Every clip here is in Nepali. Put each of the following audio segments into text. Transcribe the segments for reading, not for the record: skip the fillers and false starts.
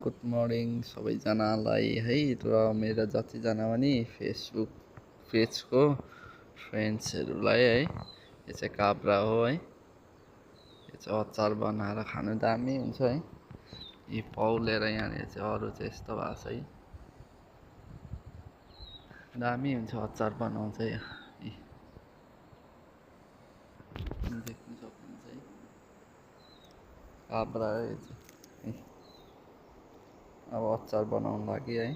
गुड मर्निङ सबैजनालाई है र मेरो जतिजना पनि फेसबुक पेजको फ्रेन्ड्सहरूलाई है। यो चाहिँ काब्रा हो है। यो चाहिँ अचार बनाएर खानु दामी हुन्छ है। यी पौलेर यहाँनिर चाहिँ अरू चाहिँ यस्तो भएको छ है। दामी हुन्छ अचार बनाउँछ है। देख्न सक्नुहुन्छ है काब्रा है। अब अचार बनाउनु लागि है।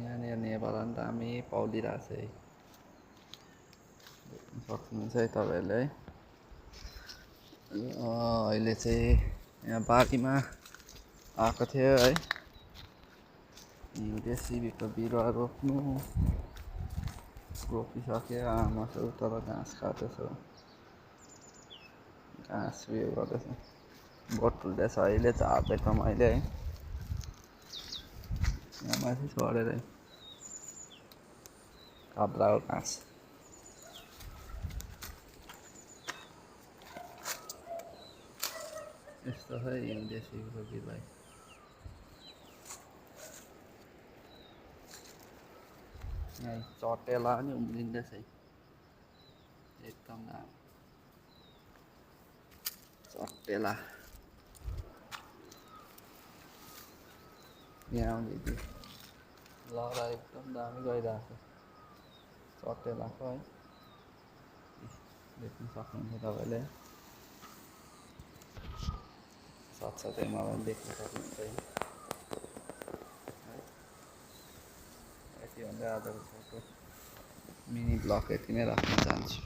यहाँनिर नेभार दामी पौलिरहेको छ है। देख्न सक्नुहुन्छ है तपाईँहरूले है। अहिले चाहिँ यहाँ बारीमा आएको थियो है। हिउँदे सिमीको बिरुवा रोपिसक्यो आमासु तर घाँस काट्दैछ। घाँस उयो गर्दैछ बटुल्दैछ अहिले झार्दैछ मैले है। यहाँ माथि चढेर काब्राको घाँस यस्तो छ हिउँदे सिमीको बिरुवा। यहाँ चटेला पनि उम्रिँदैछ है एकदम दामी चटेला। यहाँ आउँदै लहरा एकदम दामी गइरहेको छ चटेलाको है। देख्न सक्नुहुन्छ तपाईँले साथसाथैमा पनि देख्न सक्नुहुन्छ है। यति भन्दै आजको फोटो मिनी ब्लग यति नै राख्न चाहन्छु।